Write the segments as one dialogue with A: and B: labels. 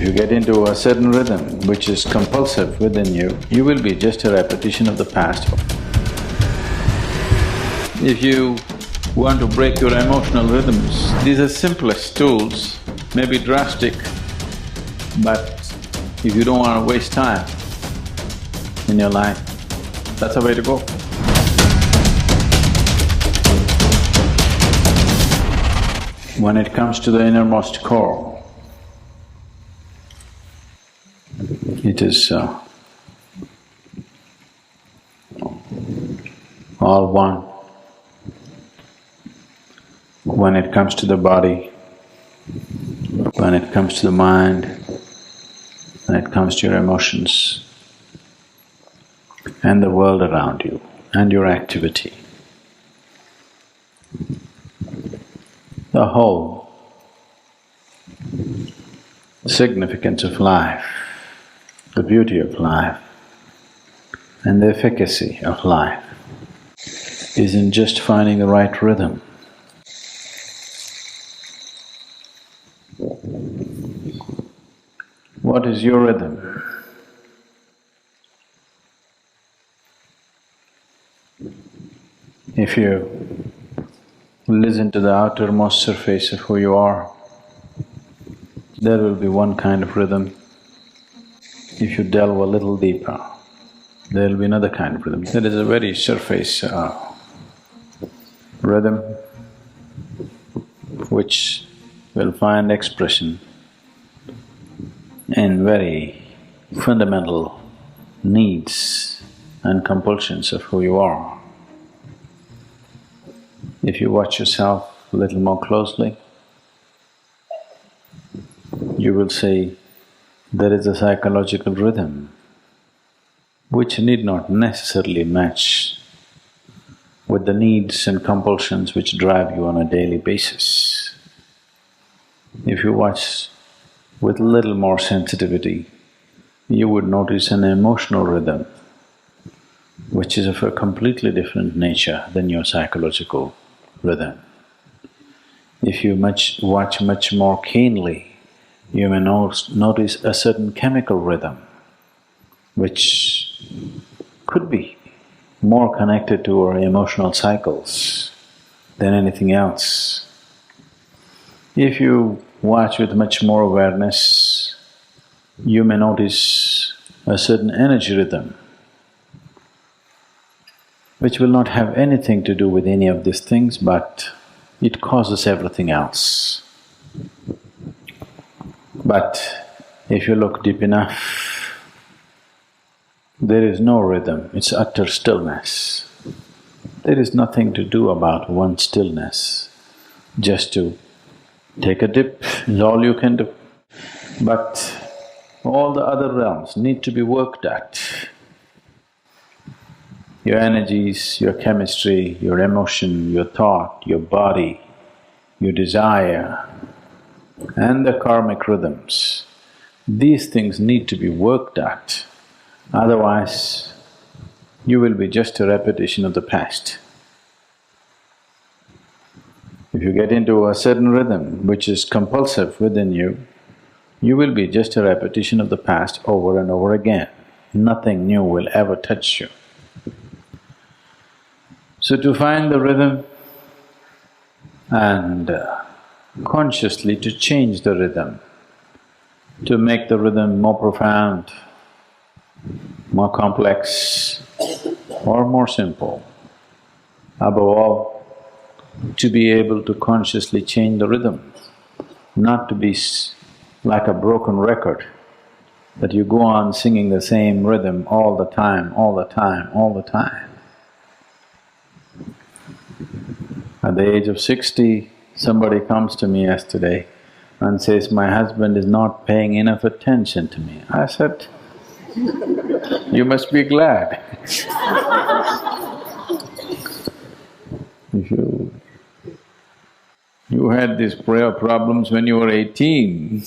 A: you get into a certain rhythm which is compulsive within you, you will be just a repetition of the past. If you want to break your emotional rhythms, these are simplest tools, maybe drastic, but if you don't want to waste time in your life, that's the way to go. When it comes to the innermost core, it is all one. When it comes to the body, when it comes to the mind, when it comes to your emotions and the world around you and your activity, the whole significance of life, the beauty of life and the efficacy of life is in just finding the right rhythm. What is your rhythm? If you listen to the outermost surface of who you are, there will be one kind of rhythm. If you delve a little deeper, there will be another kind of rhythm. There is a very surface rhythm which will find expression in very fundamental needs and compulsions of who you are. If you watch yourself a little more closely, you will see there is a psychological rhythm which need not necessarily match with the needs and compulsions which drive you on a daily basis. If you watch with little more sensitivity, you would notice an emotional rhythm which is of a completely different nature than your psychological rhythm. If you watch much more keenly, you may notice a certain chemical rhythm which could be more connected to our emotional cycles than anything else. If you watch with much more awareness, you may notice a certain energy rhythm which will not have anything to do with any of these things, but it causes everything else. But if you look deep enough, there is no rhythm, it's utter stillness. There is nothing to do about one stillness, just to take a dip is all you can do. But all the other realms need to be worked at. Your energies, your chemistry, your emotion, your thought, your body, your desire, and the karmic rhythms, these things need to be worked at, otherwise you will be just a repetition of the past. If you get into a certain rhythm which is compulsive within you, you will be just a repetition of the past over and over again. Nothing new will ever touch you. So to find the rhythm and consciously to change the rhythm, to make the rhythm more profound, more complex or more simple, above all, to be able to consciously change the rhythm, not to be like a broken record, that you go on singing the same rhythm all the time, all the time, all the time. At the age of 60, somebody comes to me yesterday and says, "My husband is not paying enough attention to me." I said, "You must be glad." You had these prayer problems when you were 18.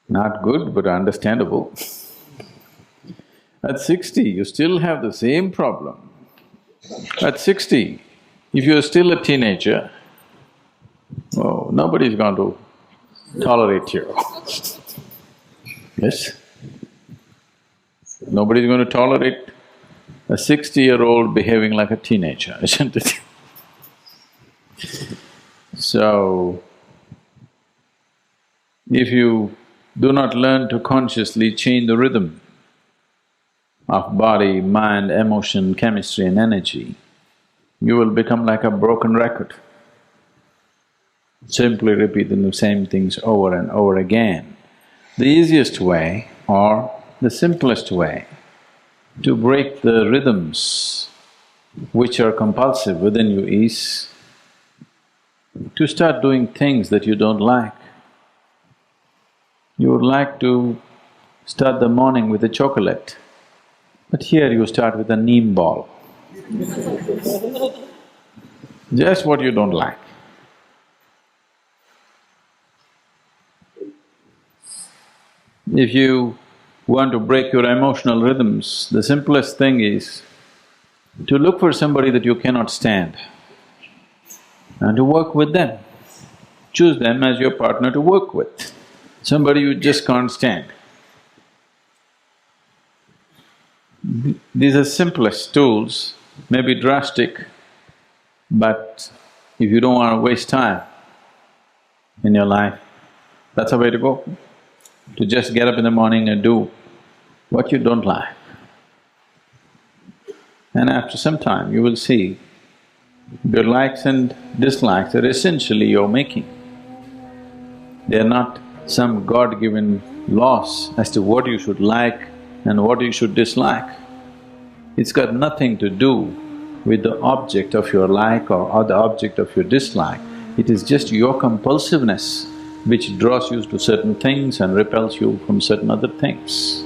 A: Not good, but understandable. At 60, you still have the same problem. At 60, if you're still a teenager, oh, nobody's going to tolerate you. Yes? Nobody's going to tolerate a 60-year-old behaving like a teenager, isn't it? So, if you do not learn to consciously change the rhythm of body, mind, emotion, chemistry and energy, you will become like a broken record, simply repeating the same things over and over again. The easiest way or the simplest way to break the rhythms which are compulsive within you is to start doing things that you don't like. You would like to start the morning with a chocolate, but here you start with a neem ball. Just what you don't like. If you want to break your emotional rhythms, the simplest thing is to look for somebody that you cannot stand and to work with them. Choose them as your partner to work with, somebody you just can't stand. These are simplest tools, may be drastic, but if you don't want to waste time in your life, that's the way to go. To just get up in the morning and do what you don't like. And after some time, you will see your likes and dislikes are essentially your making. They are not some God-given laws as to what you should like and what you should dislike. It's got nothing to do with the object of your like or the object of your dislike. It is just your compulsiveness which draws you to certain things and repels you from certain other things.